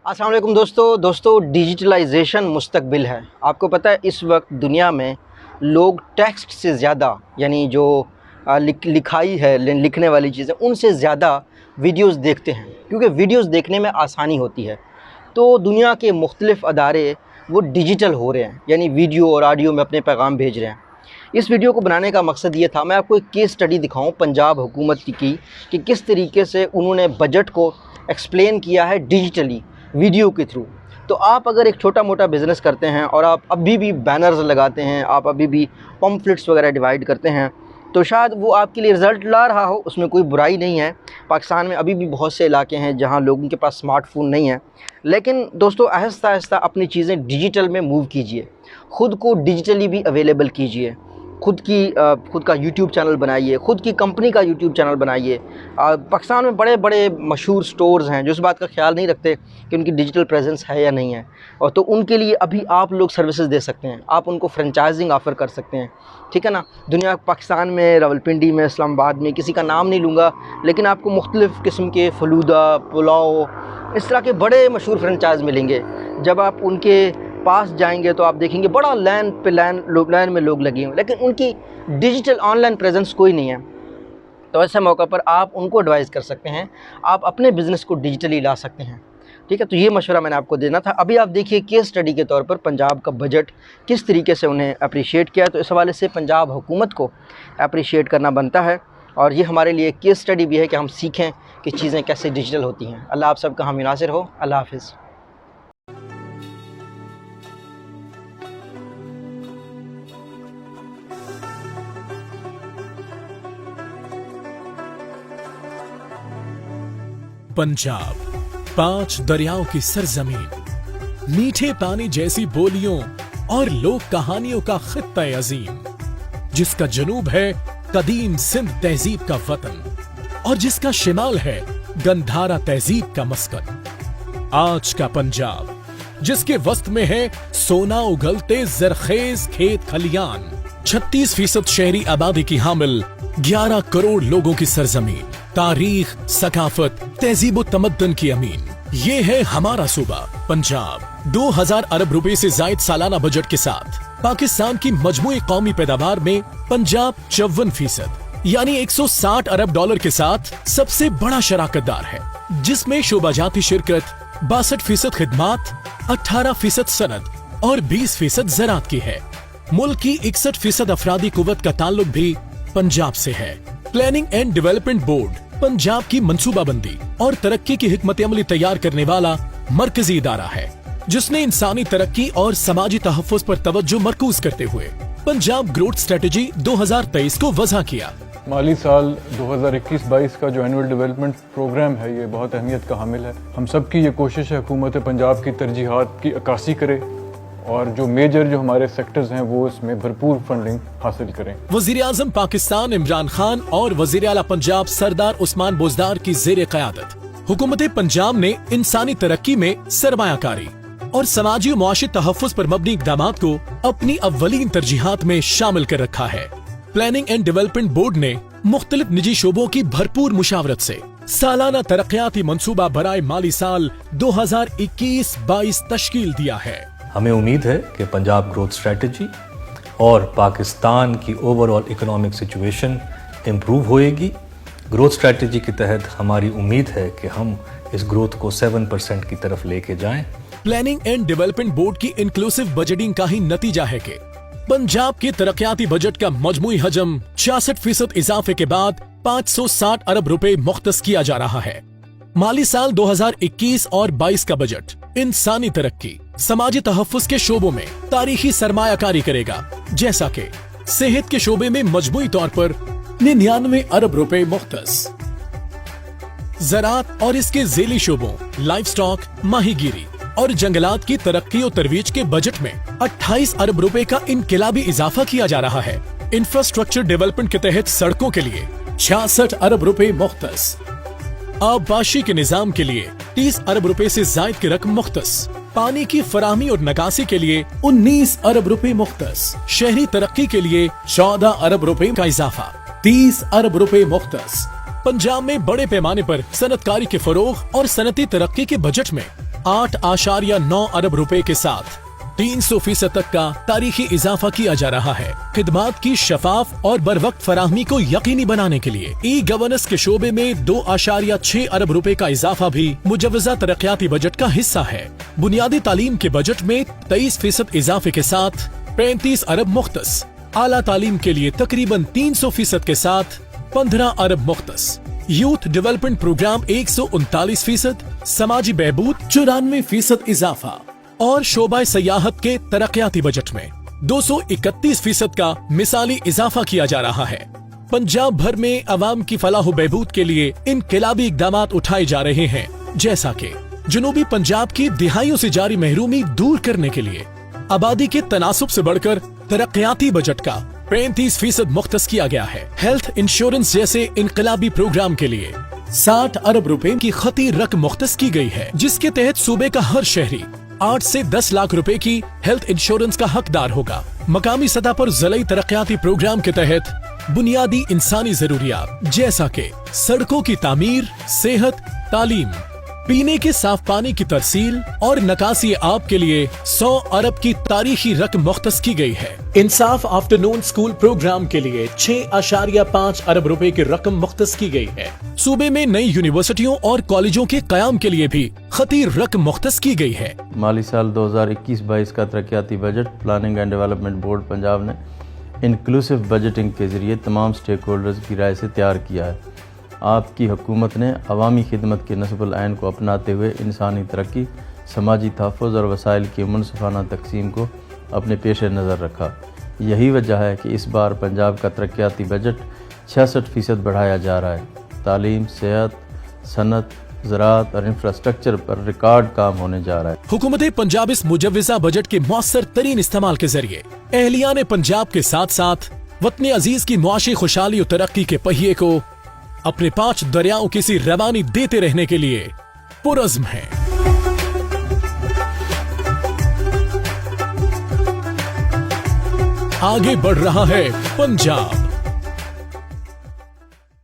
अस्सलाम वालेकुम दोस्तों डिजिटलाइजेशन मुस्तकबिल है। आपको पता है इस वक्त दुनिया में लोग टेक्स्ट से ज़्यादा यानी जो लिखाई है लिखने वाली चीज़ें उनसे ज़्यादा वीडियोस देखते हैं, क्योंकि वीडियोस देखने में आसानी होती है। तो दुनिया के मुख्तलिफ़ अदारे वो डिजिटल हो रहे हैं, यानी वीडियो और ऑडियो में अपने पैगाम भेज रहे हैं। इस वीडियो को बनाने का मकसद ये था, मैं आपको एक केस स्टडी दिखाऊं पंजाब हुकूमत की कि किस तरीके से उन्होंने बजट को एक्सप्लेन किया है डिजिटली वीडियो के थ्रू। तो आप अगर एक छोटा मोटा बिज़नेस करते हैं और आप अभी भी बैनर्स लगाते हैं, आप अभी भी पम्फलेट्स वगैरह डिवाइड करते हैं, तो शायद वो आपके लिए रिज़ल्ट ला रहा हो, उसमें कोई बुराई नहीं है। पाकिस्तान में अभी भी बहुत से इलाके हैं जहां लोगों के पास स्मार्टफोन नहीं है। लेकिन दोस्तों आहिस्ता आहिस्ता अपनी चीज़ें डिजिटल में मूव कीजिए, ख़ुद को डिजिटली भी अवेलेबल कीजिए, खुद का यूट्यूब चैनल बनाइए, खुद की कंपनी का यूट्यूब चैनल बनाइए। पाकिस्तान में बड़े बड़े मशहूर स्टोर्स हैं जो इस बात का ख्याल नहीं रखते कि उनकी डिजिटल प्रेजेंस है या नहीं है, और तो उनके लिए अभी आप लोग सर्विसेज दे सकते हैं, आप उनको फ्रेंचाइजिंग ऑफ़र कर सकते हैं, ठीक है ना। पाकिस्तान में रावलपिंडी में, इस्लामाबाद में, किसी का नाम नहीं लूँगा, लेकिन आपको मुख्तलिफ़ किस्म के फ़लूदा, पुलाव, इस तरह के बड़े मशहूर फ्रेंचाइज़ मिलेंगे। जब आप उनके पास जाएंगे तो आप देखेंगे बड़ा लाइन में लोग लगे हुए, लेकिन उनकी डिजिटल ऑनलाइन प्रेजेंस कोई नहीं है। तो ऐसे मौका पर आप उनको एडवाइस कर सकते हैं, आप अपने बिज़नेस को डिजिटली ला सकते हैं, ठीक है। तो ये मशवरा मैंने आपको देना था। अभी आप देखिए केस स्टडी के तौर पर पंजाब का बजट किस तरीके से उन्हें अप्रिशिएट किया, तो इस हवाले से पंजाब हुकूमत को अप्रिशिएट करना बनता है, और ये हमारे लिए केस स्टडी भी है कि हम सीखें कि चीज़ें कैसे डिजिटल होती हैं। अल्लाह आप सबका हामी नासिर हो। अल्लाह हाफिज़। पंजाब 5 दरियाओं की सरजमीन, मीठे पानी जैसी बोलियों और लोक कहानियों का खित्ता अजीम, जिसका जनूब है कदीम सिंध तहजीब का वतन और जिसका शिमाल है गंधारा तहजीब का मस्कन। आज का पंजाब जिसके वस्त में है सोना उगलते जरखेज खेत खलियान, 36% शहरी आबादी की हामिल 11 करोड़ लोगों की सरजमीन, तारीख, सकाफत, तहजीब तमद्दन की अमीन, ये है हमारा सूबा पंजाब। 2000 अरब रुपए से जायद सालाना बजट के साथ पाकिस्तान की मजमूई कौमी पैदावार में पंजाब 54% यानी 160 अरब डॉलर के साथ सबसे बड़ा शराकतदार है, जिसमें शोबाजाती शिरकत 62% खिदमात, 18% सनत और 20% ज़राअत की है। मुल्क की 61% अफरादी कुव्वत का ताल्लुक भी पंजाब से है। Planning and development board Punjab की मंसूबाबंदी और तरक्की की हिकमत अमली तैयार करने वाला मरकजी इदारा है, जिसने इंसानी तरक्की और समाजी तहफ़्फ़ुज़ पर तवज्जो मरकूज करते हुए पंजाब ग्रोथ स्ट्रेटेजी 2023 को वज़ा किया। माली साल 2021-22 का जो एनुअल डेवलपमेंट प्रोग्राम है, ये बहुत अहमियत का हामिल है। हम सब की ये कोशिश है हुकूमत पंजाब की तरजीहात की अक्कासी करे और जो हमारे सेक्टर्स हैं वो इसमें भरपूर फंडिंग हासिल करें। वज़ीर आज़म पाकिस्तान इमरान खान और वज़ीर आला पंजाब सरदार उस्मान बोजदार की ज़ेरे क़यादत हुकूमत पंजाब ने इंसानी तरक्की में सरमायाकारी और समाजी और मुआशी तहफ़्फ़ुज़ पर मबनी इक़दामात को अपनी अव्वलीन तरजीहात में शामिल कर रखा है। प्लानिंग एंड डेवलपमेंट बोर्ड ने मुख्तलिफ निजी शोबों की भरपूर मुशावरत से सालाना तरक्याती मंसूबा बराए माली साल 2021-22 तश्कील दिया है। हमें उम्मीद है कि पंजाब ग्रोथ स्ट्रेटजी और पाकिस्तान की ओवरऑल इकोनॉमिक सिचुएशन इम्प्रूव होएगी। ग्रोथ स्ट्रेटजी के तहत हमारी उम्मीद है कि हम इस ग्रोथ को 7% की तरफ लेके जाएं। प्लानिंग एंड डेवलपमेंट बोर्ड की इंक्लूसिव बजटिंग का ही नतीजा है कि पंजाब के तरक्याती बजट का मजमूई हजम 66% इजाफे के बाद 560 अरब रुपए मुख्तस किया जा रहा है। माली साल 2021 और 22 का बजट इंसानी तरक्की, समाजी तहफ़्फ़ुज़ के शोबों में तारीखी सरमायाकारी करेगा, जैसा कि सेहत के शोबे में मजमूई तौर पर 99 अरब रुपए मुख्तस, ज़राअत और इसके ज़ेली शोबों लाइफ स्टॉक, माहीगीरी और जंगलात की तरक्की और तरवीज के बजट में 28 अरब रुपए का इनकलाबी इजाफा किया जा रहा है। इंफ्रास्ट्रक्चर डेवलपमेंट के तहत सड़कों के लिए 66 अरब रुपए मुख्तस, आबपाशी के निजाम के लिए 30 अरब रुपए से जायद की रकम मुख्तस, पानी की फराहमी और निकासी के लिए 19 अरब रुपए मुख्तस, शहरी तरक्की के लिए 14 अरब रुपए का इजाफा, 30 अरब रुपए मुख्तस। पंजाब में बड़े पैमाने पर सनतकारी के फरोग और सनती तरक्की के बजट में 8.9 अरब रुपए के साथ 300% तक का तारीखी इजाफा किया जा रहा है। खिदमात की शफाफ और बर वक्त फराहमी को यकीनी बनाने के लिए ई गवर्नेंस के शोबे में 2.6 अरब रुपए का इजाफा भी मुजव्वजा तरक्याती बजट का हिस्सा है। बुनियादी तालीम के बजट में 23% इजाफे के साथ 35 अरब मुख्तस, आला तालीम के लिए तकरीबन 300% के साथ 15 अरब मुख्तस, यूथ डेवलपमेंट प्रोग्राम 139%, समाजी बहबूद 94% इजाफा और शोबा सयाहत के तरक्याती बजट में 231% का मिसाली इजाफा किया जा रहा है। पंजाब भर में अवाम की फलाह बहबूद के लिए इनकलाबी इकदाम उठाए जा रहे हैं, जैसा कि जनूबी पंजाब की दिहाइयों से जारी महरूमी दूर करने के लिए आबादी के तनासुब से बढ़कर तरक्याती बजट का 35% मुख्तस किया गया है। हेल्थ इंश्योरेंस जैसे इनकलाबी प्रोग्राम के लिए 60 अरब रुपए की खती रकम मुख्तस की गई है, जिसके तहत सूबे का हर शहरी 8 से 10 लाख रुपए की हेल्थ इंश्योरेंस का हकदार होगा। मकामी सतह पर ज़िलाई तरक्याती प्रोग्राम के तहत बुनियादी इंसानी जरूरियात जैसा कि सड़कों की तामीर, सेहत, तालीम, पीने के साफ पानी की तरसील और नकासी आब के लिए 100 अरब की तारीखी रकम मुख्तस की गई है। इंसाफ आफ्टरनून स्कूल प्रोग्राम के लिए 6.5 अरब रुपए की रकम मुख्तस की गई है। सूबे में नई यूनिवर्सिटियों और कॉलेजों के कयाम के लिए भी खती रकम मुख्तस की गई है। माली साल 2021-22 का तरक्याती budget planning and development board Punjab ने इंक्लूसिव बजटिंग के जरिए तमाम स्टेक होल्डर्स की राय से तैयार किया है। आपकी हुकूमत ने अवामी खिदमत के नस्बुल ऐन को अपनाते हुए इंसानी तरक्की, समाजी तहफ़्फ़ुज़ और वसाइल की मुनसिफ़ाना तकसीम को अपने पेश नज़र रखा। यही वजह है कि इस बार पंजाब का तरक्याती बजट 66% बढ़ाया जा रहा है। तालीम, सेहत, सनत, ज़राअत और इंफ्रास्ट्रक्चर पर रिकॉर्ड काम होने जा रहा है। हुकूमत पंजाब इस मुजव्वजा बजट के मौसर तरीन इस्तेमाल के जरिए अहलियान पंजाब के साथ साथ वतन अजीज की मुआशी खुशहाली और तरक्की के पहिए को अपने 5 दरियाओं की सी रवानी देते रहने के लिए पुरज़्म है। आगे बढ़ रहा है पंजाब।